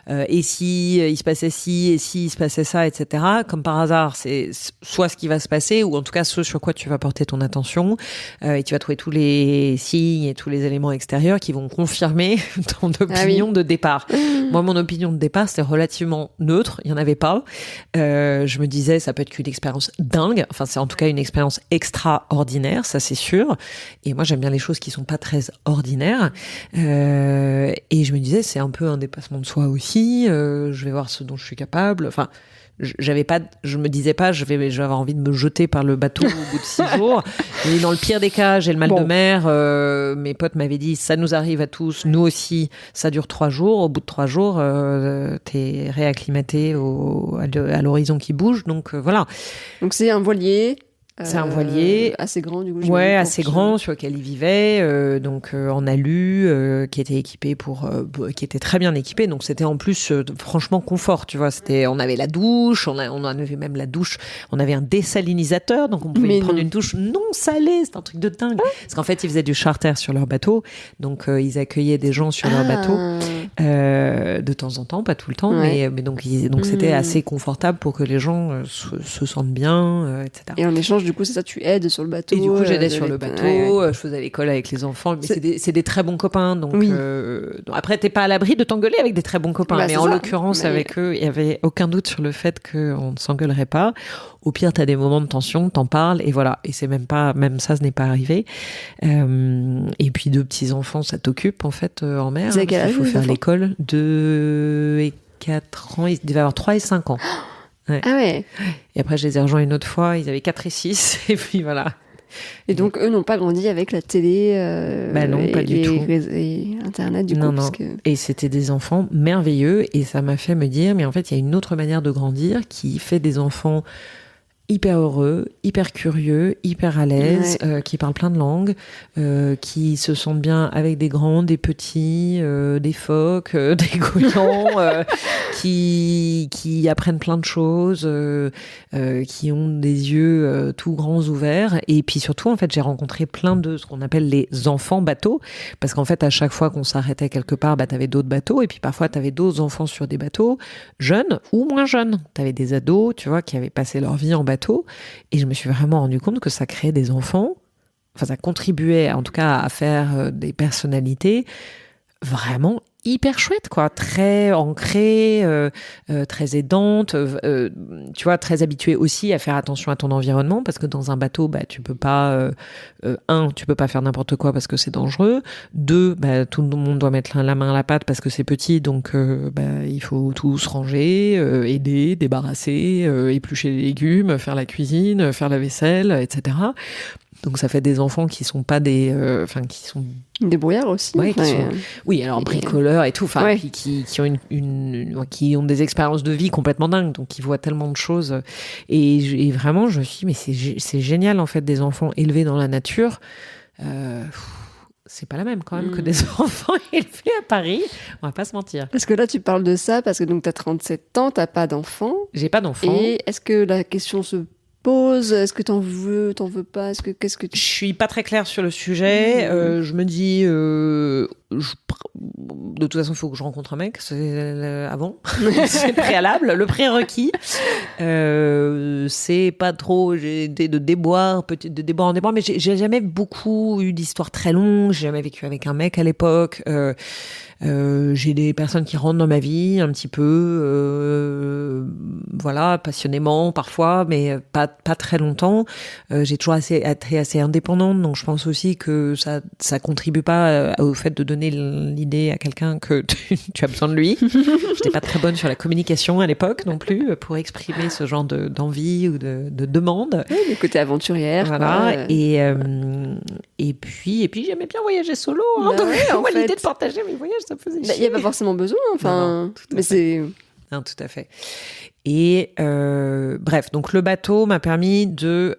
et si il se passait ci, et si il se passait ça, etc. Comme par hasard, c'est soit ce qui va se passer, ou en tout cas ce sur quoi tu vas porter ton attention, et tu vas trouver tous les signes et tous les éléments extérieurs qui vont confirmer ton opinion de départ. Moi, mon opinion de départ, c'était relativement neutre. Il y en avait pas. Je me disais, ça peut être qu'une expérience dingue. Enfin, c'est en tout cas une expérience extraordinaire, ça c'est sûr. Et moi, j'aime bien les choses qui sont pas très ordinaires. Et je me disais, c'est un peu un dépassement de soi aussi. Je vais voir ce dont je suis capable. Enfin, je me disais pas, je vais avoir envie de me jeter par le bateau au bout de 6 jours. Et dans le pire des cas, j'ai le mal de mer. Mes potes m'avaient dit, ça nous arrive à tous, nous aussi. Ça dure 3 jours. Au bout de 3 jours, t'es réacclimaté à l'horizon qui bouge. Donc voilà. Donc c'est un voilier. C'est un voilier assez grand du coup. Ouais, assez grand sur lequel il vivait, en alu, qui était équipé qui était très bien équipé. Donc c'était en plus franchement confort, tu vois. On avait la douche, on avait même la douche. On avait un désalinisateur, donc on pouvait prendre une douche non salée. C'est un truc de dingue. Parce qu'en fait, ils faisaient du charter sur leur bateau, donc ils accueillaient des gens sur leur bateau de temps en temps, pas tout le temps, mais donc c'était assez confortable pour que les gens se sentent bien, etc. Et en échange, du coup, c'est ça, tu aides sur le bateau. Et du coup, j'aidais sur le bateau, je faisais l'école avec les enfants. Mais c'est des très bons copains. Donc, après, t'es pas à l'abri de t'engueuler avec des très bons copains. Mais en l'occurrence, avec eux, il y avait aucun doute sur le fait qu'on ne s'engueulerait pas. Au pire, t'as des moments de tension, t'en parles, et voilà. Et c'est même ça, ce n'est pas arrivé. Et puis, 2 petits-enfants, ça t'occupe, en fait, en mer. Il faut faire l'école. 2 et 4 ans. Ils devaient avoir 3 et 5 ans. Ouais. Ah ouais. Et après, je les ai rejoints une autre fois. Ils avaient 4 et 6. Et puis voilà. Et donc, eux n'ont pas grandi avec la télé non, pas du tout. Et Internet, du coup. Non. Parce que... Et c'était des enfants merveilleux. Et ça m'a fait me dire, mais en fait, il y a une autre manière de grandir qui fait des enfants hyper heureux, hyper curieux, hyper à l'aise, qui parlent plein de langues, qui se sentent bien avec des grands, des petits, des phoques, des goélands, qui apprennent plein de choses, qui ont des yeux tout grands ouverts. Et puis surtout, en fait, j'ai rencontré plein de ce qu'on appelle les enfants bateaux, parce qu'en fait, à chaque fois qu'on s'arrêtait quelque part, t'avais d'autres bateaux, et puis parfois, t'avais d'autres enfants sur des bateaux, jeunes ou moins jeunes. T'avais des ados, tu vois, qui avaient passé leur vie en bateau. Et je me suis vraiment rendu compte que ça créait des enfants, enfin ça contribuait en tout cas à faire des personnalités vraiment hyper chouettes, quoi, très ancrées, très aidantes, tu vois, très habituées aussi à faire attention à ton environnement, parce que dans un bateau, tu peux pas, tu peux pas faire n'importe quoi parce que c'est dangereux. 2, tout le monde doit mettre la main à la pâte parce que c'est petit, donc il faut tout se ranger, aider, débarrasser, éplucher les légumes, faire la cuisine, faire la vaisselle, etc. Donc ça fait des enfants qui sont pas qui sont débrouillards aussi. Ouais, oui, alors bricoleurs et tout, enfin qui ont des expériences de vie complètement dingues, donc qui voient tellement de choses. Et vraiment, je me suis dit, mais c'est génial en fait, des enfants élevés dans la nature. C'est pas la même quand même que des enfants élevés à Paris, on va pas se mentir. Parce que là, tu parles de ça parce que donc t'as 37 ans, t'as pas d'enfant. J'ai pas d'enfant. Et est-ce que la question se pose, est-ce que t'en veux pas, qu'est-ce que Je suis pas très claire sur le sujet. Je me dis, de toute façon, il faut que je rencontre un mec. C'est avant, c'est préalable, le prérequis. C'est pas trop. J'ai été de déboire en déboire, mais j'ai jamais beaucoup eu d'histoires très longues. J'ai jamais vécu avec un mec à l'époque. J'ai des personnes qui rentrent dans ma vie un petit peu, voilà, passionnément parfois, mais pas très longtemps. J'ai toujours été assez indépendante, donc je pense aussi que ça contribue pas au fait de donner l'idée à quelqu'un que tu as besoin de lui. J'étais pas très bonne sur la communication à l'époque non plus pour exprimer ce genre d'envie ou de demande. Oui, le côté aventurière. Voilà. Et puis j'aimais bien voyager solo. Moi, l'idée de partager mes voyages, ça me faisait chier. Il n'y a pas forcément besoin, enfin. Non, mais c'est. Hein, tout à fait. Et bref, donc le bateau m'a permis de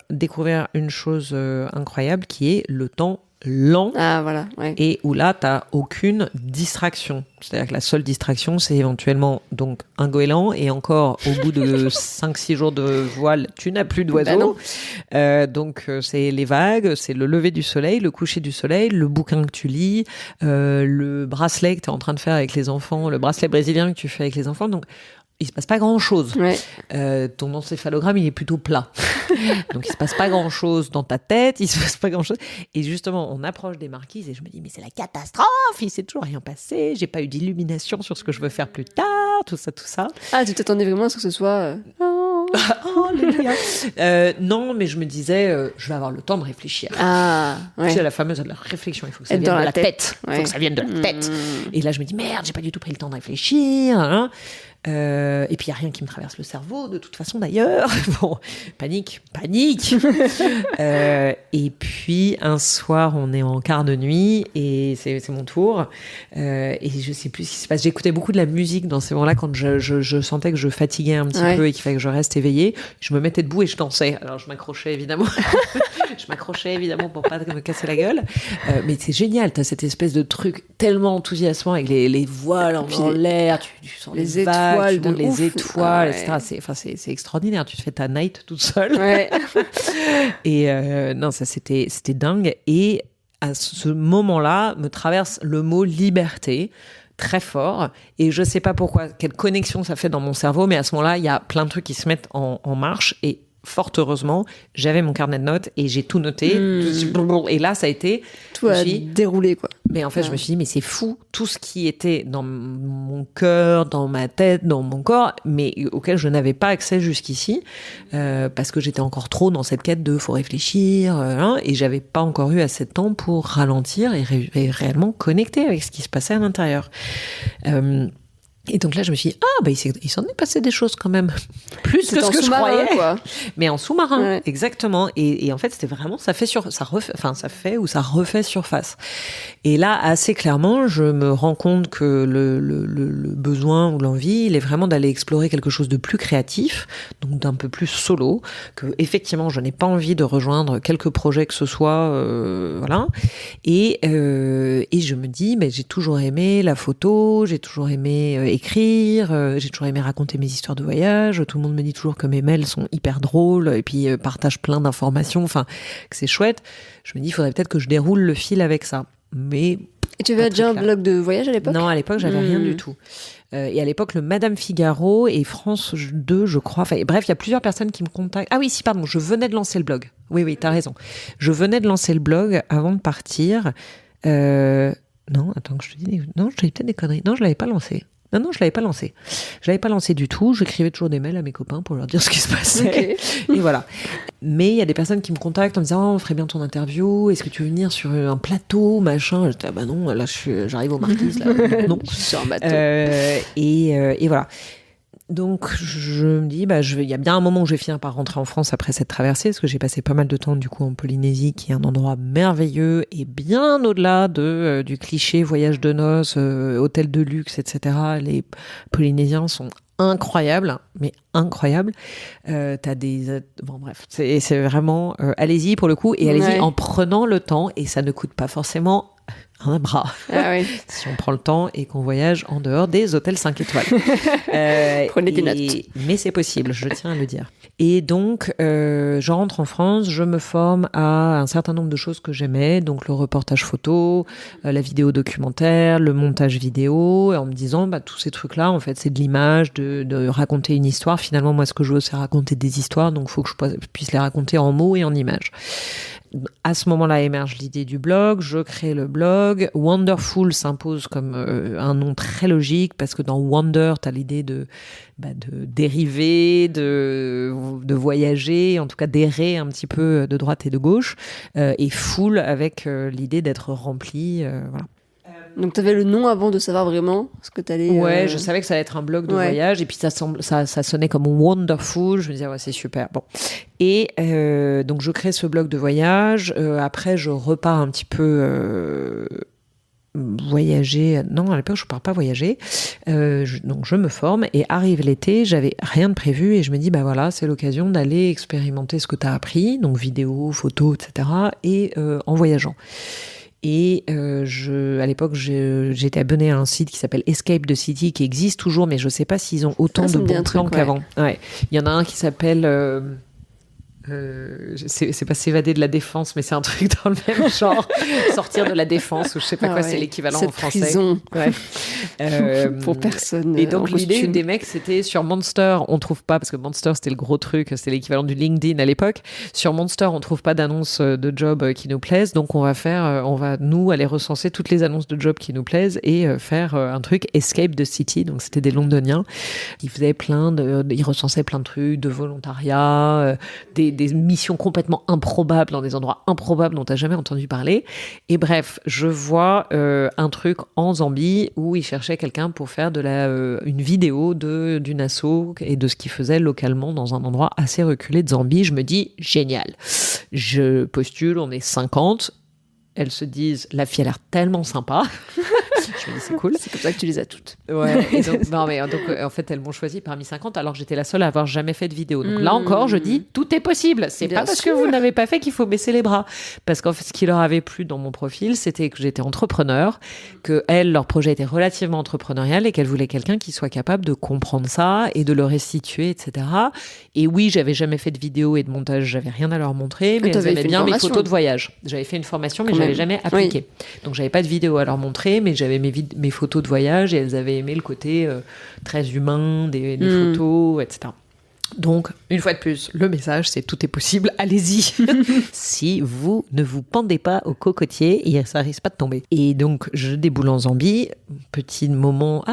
découvrir une chose incroyable qui est le temps lent. Ah, voilà, ouais. Et où là, t'as aucune distraction. C'est-à-dire que la seule distraction, c'est éventuellement donc un goéland, et encore, au bout de 5-6 jours de voile, tu n'as plus d'oiseaux. Donc, c'est les vagues, c'est le lever du soleil, le coucher du soleil, le bouquin que tu lis, le bracelet que tu es en train de faire avec les enfants, le bracelet brésilien que tu fais avec les enfants. Donc, il se passe pas grand-chose. Ouais. Ton encéphalogramme, il est plutôt plat. Donc, il se passe pas grand-chose dans ta tête, il se passe pas grand-chose. Et justement, on approche des marquises et je me dis, mais c'est la catastrophe, il s'est toujours rien passé, j'ai pas eu d'illumination sur ce que je veux faire plus tard, tout ça. Ah, tu t'attendais vraiment à ce que ce soit... Non, mais je me disais, je vais avoir le temps de réfléchir. Ah, ouais. C'est la fameuse de la réflexion, il faut que ça Être vienne dans de la la tête. Il ouais. faut que ça vienne de la tête. Et là, je me dis, merde, j'ai pas du tout pris le temps de réfléchir. Hein. Et puis, il n'y a rien qui me traverse le cerveau, de toute façon, d'ailleurs. Bon, panique. Et puis, un soir, on est en quart de nuit et c'est mon tour. Et je sais plus ce qui se passe. J'écoutais beaucoup de la musique dans ces moments-là quand je sentais que je fatiguais un petit peu et qu'il fallait que je reste éveillée. Je me mettais debout et je dansais. Alors, je m'accrochais évidemment. Pour pas me casser la gueule. Mais c'est génial. T'as cette espèce de truc tellement enthousiasmant avec les voiles en l'air. Tu sens les vagues, étoiles, les étoiles, ouais. etc. C'est extraordinaire. Tu te fais ta night toute seule. Ouais. Et non, ça c'était dingue. Et à ce moment-là, me traverse le mot liberté très fort. Et je sais pas pourquoi, quelle connexion ça fait dans mon cerveau, mais à ce moment-là, il y a plein de trucs qui se mettent en marche. Et fort heureusement, j'avais mon carnet de notes et j'ai tout noté. Et là, ça a été... Tout a déroulé, quoi. Mais en fait, je me suis dit, mais c'est fou, tout ce qui était dans mon cœur, dans ma tête, dans mon corps, mais auquel je n'avais pas accès jusqu'ici, parce que j'étais encore trop dans cette quête de faut réfléchir, et j'avais pas encore eu assez de temps pour ralentir et réellement connecter avec ce qui se passait à l'intérieur. Et donc là, je me suis dit, il s'en est passé des choses quand même. Plus que ce que je croyais. Quoi. Mais en sous-marin, exactement. Et en fait, c'était vraiment, ça fait ou ça refait surface. Et là, assez clairement, je me rends compte que le besoin ou l'envie, il est vraiment d'aller explorer quelque chose de plus créatif, donc d'un peu plus solo, que effectivement, je n'ai pas envie de rejoindre quelques projets que ce soit, voilà. Et je me dis, mais j'ai toujours aimé la photo, j'ai toujours aimé écrire, j'ai toujours aimé raconter mes histoires de voyage, tout le monde me dit toujours que mes mails sont hyper drôles et puis partagent plein d'informations, enfin que c'est chouette. Je me dis il faudrait peut-être que je déroule le fil avec ça. Mais et tu avais déjà un blog de voyage à l'époque ? Non, à l'époque j'avais rien du tout. Et à l'époque, le Madame Figaro et France 2, je crois. Enfin, bref, il y a plusieurs personnes qui me contactent. Ah oui, si, pardon, je venais de lancer le blog. Oui, t'as raison. Je venais de lancer le blog avant de partir. Non, attends que je te dise. Non, je te dis peut-être des conneries. Non, je l'avais pas lancé. Non, je l'avais pas lancé. Je l'avais pas lancé du tout. J'écrivais toujours des mails à mes copains pour leur dire ce qui se passait. Okay. Et voilà. Mais il y a des personnes qui me contactent en me disant on ferait bien ton interview. Est-ce que tu veux venir sur un plateau, machin. Je dis bah non, là j'arrive aux Marquises. Là. Non, je suis sur un bateau. Et voilà. Donc je me dis il y a bien un moment où je vais finir par rentrer en France après cette traversée, parce que j'ai passé pas mal de temps du coup en Polynésie, qui est un endroit merveilleux et bien au-delà du cliché voyage de noces, hôtel de luxe, etc. Les Polynésiens sont incroyables, mais incroyables. T'as des... Bon bref, c'est vraiment... allez-y pour le coup, et allez-y en prenant le temps, et ça ne coûte pas forcément un bras. Ah oui. Si on prend le temps et qu'on voyage en dehors des hôtels 5 étoiles. Prenez des notes. Mais c'est possible, je tiens à le dire. Et donc, je rentre en France, je me forme à un certain nombre de choses que j'aimais, donc le reportage photo, la vidéo documentaire, le montage vidéo, et en me disant, tous ces trucs-là, en fait, c'est de l'image, de raconter une histoire. Finalement, moi, ce que je veux, c'est raconter des histoires, donc il faut que je puisse les raconter en mots et en images. À ce moment-là émerge l'idée du blog, je crée le blog. Wonderful s'impose comme un nom très logique, parce que dans Wonder, tu as l'idée de dériver, de voyager, en tout cas d'errer un petit peu de droite et de gauche, et Full avec l'idée d'être rempli. Voilà. Donc tu avais le nom avant de savoir vraiment ce que tu allais... Ouais, je savais que ça allait être un blog de voyage, et puis ça sonnait comme Wonderful, je me disais ouais, c'est super. Bon. Et donc je crée ce blog de voyage, après je repars un petit peu voyager. Non, à l'époque, je ne pars pas voyager. Donc, je me forme et arrive l'été, j'avais rien de prévu et je me dis, bah voilà, c'est l'occasion d'aller expérimenter ce que tu as appris, donc vidéo, photos, etc. et en voyageant. Et à l'époque, j'étais abonnée à un site qui s'appelle Escape the City, qui existe toujours, mais je ne sais pas s'ils ont autant de bons plans qu'avant. Ouais. Il y en a un qui s'appelle... c'est pas s'évader de la défense, mais c'est un truc dans le même genre, sortir de la défense, ou je sais pas quoi, c'est l'équivalent en français. Prison. Ouais. Pour personne. Et donc l'idée des mecs, c'était sur Monster, on trouve pas, parce que Monster c'était le gros truc, c'était l'équivalent du LinkedIn à l'époque. Sur Monster, on trouve pas d'annonces de job qui nous plaisent, donc on va nous aller recenser toutes les annonces de job qui nous plaisent et faire un truc Escape the City. Donc c'était des Londoniens, ils faisaient ils recensaient plein de trucs, de volontariat, des missions complètement improbables dans des endroits improbables dont tu n'as jamais entendu parler. Et bref, je vois un truc en Zambie où ils cherchaient quelqu'un pour faire une vidéo d'une asso et de ce qu'ils faisaient localement dans un endroit assez reculé de Zambie. Je me dis, génial. Je postule, on est 50. Elles se disent, la fille a l'air tellement sympa. Je me dis, c'est cool. C'est comme ça que tu les as toutes. Ouais. Et donc, en fait, elles m'ont choisi parmi 50, alors que j'étais la seule à avoir jamais fait de vidéo. Donc là encore, je dis, tout est possible. C'est Bien pas parce sûr. que vous n'avez pas fait qu'il faut baisser les bras. Parce qu'en fait, ce qui leur avait plu dans mon profil, c'était que j'étais entrepreneur, que leur projet était relativement entrepreneurial et qu'elles voulaient quelqu'un qui soit capable de comprendre ça et de le restituer, etc. Et oui, j'avais jamais fait de vidéo et de montage, j'avais rien à leur montrer, mais elles aimaient bien mes photos de voyage. J'avais fait une formation, mais je l'avais jamais appliquée. Oui. Donc j'avais pas de vidéo à leur montrer, mais j'avais mes photos de voyage et elles avaient aimé le côté très humain des photos, etc. Donc, une fois de plus, le message, c'est tout est possible, allez-y. Si vous ne vous pendez pas au cocotier, ça risque pas de tomber. Et donc, je déboule en Zambie, petit moment,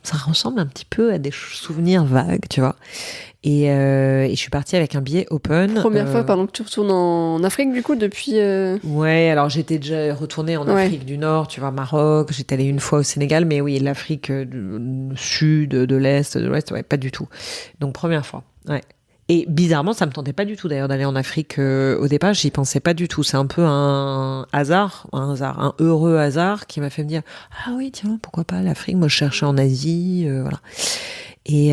ça ressemble un petit peu à des souvenirs vagues, tu vois. Et je suis partie avec un billet open. Première fois, que tu retournes en Afrique, du coup, depuis... Ouais, alors j'étais déjà retournée en Afrique du Nord, tu vois, Maroc. J'étais allée une fois au Sénégal, mais oui, l'Afrique du Sud, de l'Est, de l'Ouest, ouais, pas du tout. Donc, première fois, ouais. Et bizarrement, ça me tentait pas du tout d'ailleurs d'aller en Afrique au départ, j'y pensais pas du tout. C'est un peu un heureux hasard qui m'a fait me dire « Ah oui, tiens, pourquoi pas l'Afrique ? Moi, je cherchais en Asie, voilà. » Et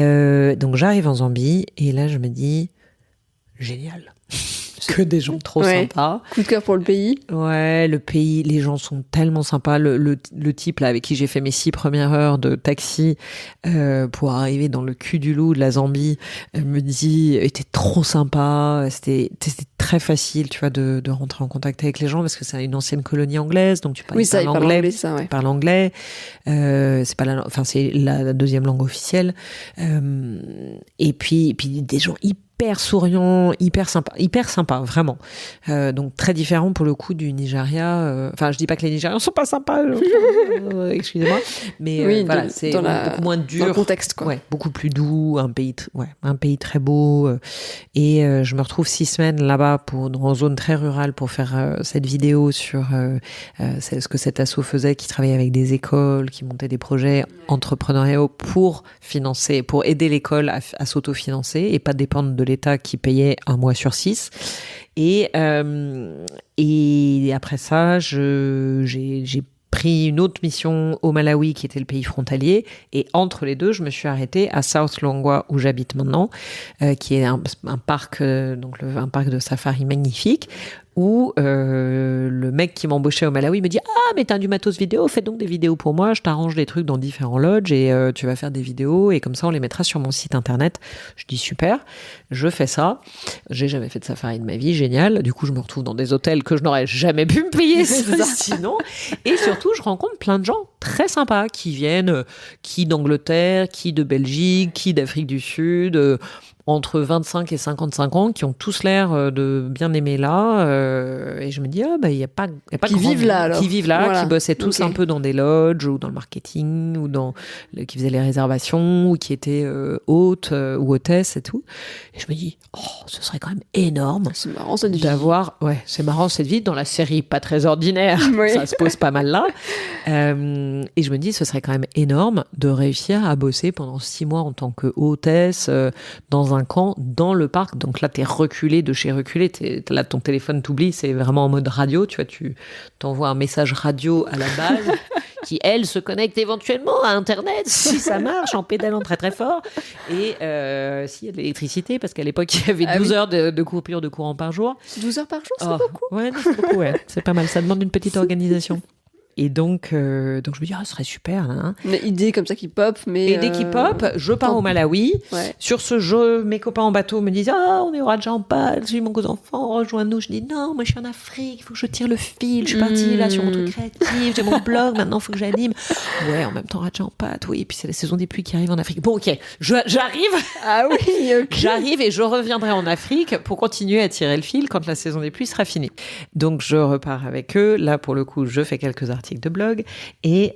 donc j'arrive en Zambie et là je me dis génial, que des gens trop sympas. Coup de cœur pour le pays. Ouais, le pays, les gens sont tellement sympas. Le type là avec qui j'ai fait mes 6 premières heures de taxi pour arriver dans le cul du loup de la Zambie était trop sympa. C'était très facile, tu vois, de rentrer en contact avec les gens parce que c'est une ancienne colonie anglaise, donc tu parles anglais. Tu parles anglais. C'est pas c'est la deuxième langue officielle. Et puis des gens hyper souriant, hyper sympa, vraiment. Donc très différent pour le coup du Nigeria. Enfin, je dis pas que les Nigérians sont pas sympas, excusez-moi, mais voilà, c'est beaucoup moins dur. Dans le contexte, quoi. Ouais, beaucoup plus doux, un pays très beau. Et je me retrouve 6 semaines là-bas dans une zone très rurale pour faire cette vidéo sur ce que cet asso faisait, qui travaillait avec des écoles, qui montait des projets entrepreneuriaux pour aider l'école à s'autofinancer et pas dépendre de l'État qui payait 1 mois sur 6. Et après ça, j'ai pris une autre mission au Malawi, qui était le pays frontalier. Et entre les deux, je me suis arrêtée à South Luangwa, où j'habite maintenant, qui est un parc, un parc de safari magnifique, où le mec qui m'embauchait au Malawi me dit « Ah, mais t'as du matos vidéo, fais donc des vidéos pour moi, je t'arrange des trucs dans différents lodges et tu vas faire des vidéos et comme ça on les mettra sur mon site internet. » Je dis « Super, je fais ça. » J'ai jamais fait de safari de ma vie, génial. Du coup, je me retrouve dans des hôtels que je n'aurais jamais pu me payer sinon. Et surtout, je rencontre plein de gens très sympas qui viennent, qui d'Angleterre, qui de Belgique, qui d'Afrique du Sud, entre 25 et 55 ans, qui ont tous l'air de bien aimer là. Et je me dis, il n'y a pas qui vivent là, alors. Qui vivent là, voilà. Qui bossaient tous un peu dans des lodges ou dans le marketing, ou qui faisaient les réservations, ou qui étaient hôtes ou hôtesses et tout. Et je me dis, ce serait quand même énorme. C'est marrant cette vie. C'est marrant cette vie. Dans la série Pas très ordinaire, oui. Ça se pose pas mal là. Et je me dis, ce serait quand même énorme de réussir à bosser pendant 6 mois en tant que hôtesse dans un camp, dans le parc. Donc là, t'es reculé de chez reculé. Là, ton téléphone t'oublie. C'est vraiment en mode radio. Tu vois, tu t'envoies un message radio à la base. qui, elle, se connecte éventuellement à Internet, si ça marche, en pédalant très très fort. Et s'il y a de l'électricité, parce qu'à l'époque, il y avait 12 heures de coupure de courant par jour. 12 heures par jour, c'est beaucoup. Ouais, non, c'est beaucoup, ouais. C'est pas mal, ça demande une petite organisation. Et donc je me dis, ce serait super. Là, hein. Une idée comme ça qui pop, mais... Et dès qu'il pop, je pars au Malawi. Ouais. Sur ce jeu, mes copains en bateau me disent, on est au Raja Ampat, j'ai mon gros-enfant, rejoins-nous. Je dis, non, moi je suis en Afrique, il faut que je tire le fil. Je suis partie là sur mon truc créatif, j'ai mon blog, maintenant il faut que j'anime. Ouais, en même temps, Raja Ampat, oui, et puis c'est la saison des pluies qui arrive en Afrique. Bon, ok, j'arrive. Ah oui, ok. J'arrive et je reviendrai en Afrique pour continuer à tirer le fil quand la saison des pluies sera finie. Donc je repars avec eux. Là, pour le coup, je fais quelques articles de blog et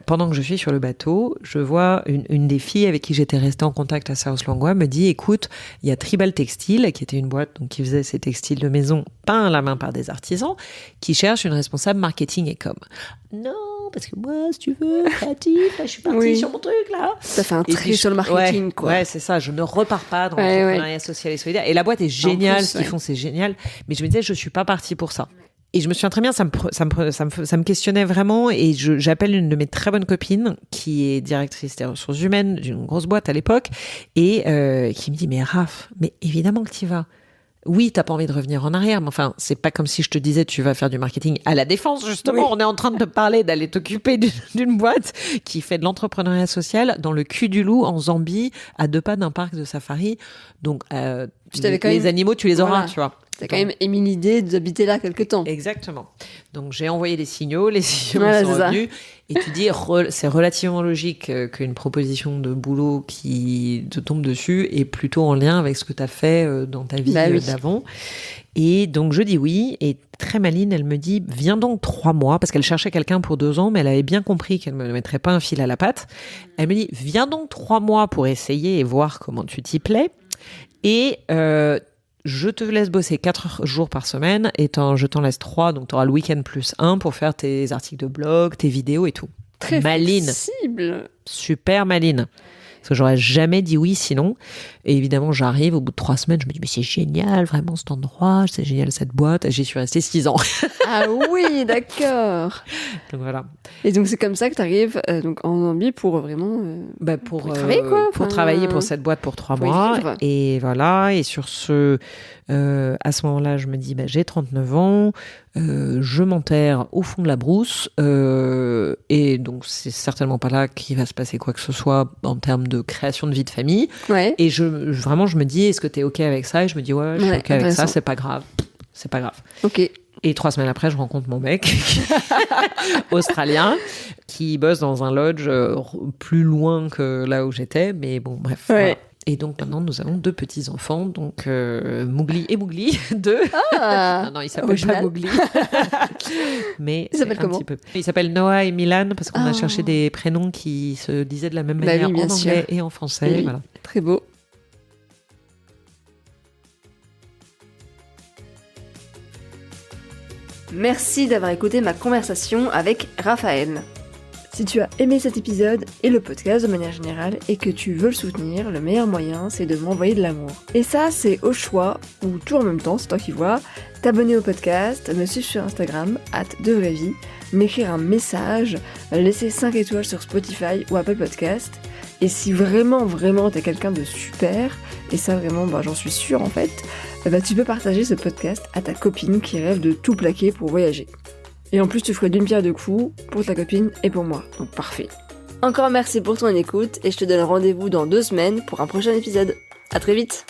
pendant que je suis sur le bateau, je vois une des filles avec qui j'étais restée en contact à South Langwa me dit, écoute, il y a Tribal Textile qui était une boîte donc, qui faisait ces textiles de maison peints à la main par des artisans qui cherche une responsable marketing et com. Non, parce que moi, si tu veux, créatif, là, je suis partie sur mon truc là. Ça fait un tri sur le marketing, quoi. Ouais, c'est ça. Je ne repars pas dans l'entrepreneuriat social et solidaire. Et la boîte est géniale, ce qu'ils font, c'est génial. Mais je me disais, je suis pas partie pour ça. Et je me souviens très bien, ça me questionnait vraiment. Et j'appelle une de mes très bonnes copines, qui est directrice des ressources humaines d'une grosse boîte à l'époque, et qui me dit, mais Raph, mais évidemment que tu y vas. Oui, t'as pas envie de revenir en arrière, mais enfin, c'est pas comme si je te disais tu vas faire du marketing à la défense, justement. Oui. On est en train de te parler d'aller t'occuper d'une boîte qui fait de l'entrepreneuriat social dans le cul du loup, en Zambie, à 2 pas d'un parc de safari. Donc, les animaux, tu les auras, tu vois. T'as quand même émis l'idée d'habiter là quelque temps. Exactement. Donc, j'ai envoyé des signaux, les signaux sont revenus. Et tu dis, c'est relativement logique qu'une proposition de boulot qui te tombe dessus est plutôt en lien avec ce que tu as fait dans ta vie d'avant. Et donc, je dis oui. Et très maline, elle me dit, viens donc 3 mois, parce qu'elle cherchait quelqu'un pour 2 ans, mais elle avait bien compris qu'elle ne me mettrait pas un fil à la patte. Elle me dit, viens donc 3 mois pour essayer et voir comment tu t'y plais. Et je te laisse bosser 4 jours par semaine et je t'en laisse 3, donc tu auras le week-end plus 1 pour faire tes articles de blog, tes vidéos et tout. Très maline. Flexible. Super maline. Parce que j'aurais jamais dit oui sinon. Et évidemment, j'arrive, au bout de 3 semaines, je me dis, mais c'est génial, vraiment cet endroit, c'est génial cette boîte. J'y suis restée 6 ans. Ah oui, d'accord. Donc voilà. Et donc c'est comme ça que tu arrives donc en Zambie pour vraiment pour travailler quoi. Pour travailler pour cette boîte pour 3 mois. Vivre. Et voilà. Et sur ce, à ce moment-là, je me dis, j'ai 39 ans, je m'enterre au fond de la brousse. Et donc c'est certainement pas là qu'il va se passer quoi que ce soit en termes de création de vie de famille. Ouais. Et je me dis, est-ce que t'es OK avec ça? Et je me dis, ouais, je suis OK avec ça, c'est pas grave. C'est pas grave. Ok. Et 3 semaines après, je rencontre mon mec australien qui bosse dans un lodge plus loin que là où j'étais. Mais bon, bref. Ouais. Voilà. Et donc maintenant, nous avons 2 petits-enfants, donc Mowgli et Mowgli, 2. Ah, non, ils s'appellent pas Mowgli. Mais ils s'appellent comment? Ils s'appellent Noah et Milan, parce qu'on a cherché des prénoms qui se disaient de la même manière en anglais et en français. Oui. Voilà. Très beau. Merci d'avoir écouté ma conversation avec Raphaël. Si tu as aimé cet épisode et le podcast de manière générale et que tu veux le soutenir, le meilleur moyen c'est de m'envoyer de l'amour. Et ça c'est au choix, ou tout en même temps, c'est toi qui vois, t'abonner au podcast, me suivre sur Instagram, @devraivie, m'écrire un message, laisser 5 étoiles sur Spotify ou Apple Podcast. Et si vraiment t'es quelqu'un de super, et ça vraiment j'en suis sûre en fait, tu peux partager ce podcast à ta copine qui rêve de tout plaquer pour voyager. Et en plus tu ferais d'une pierre deux coups pour ta copine et pour moi, donc parfait. Encore merci pour ton écoute et je te donne rendez-vous dans 2 semaines pour un prochain épisode. À très vite.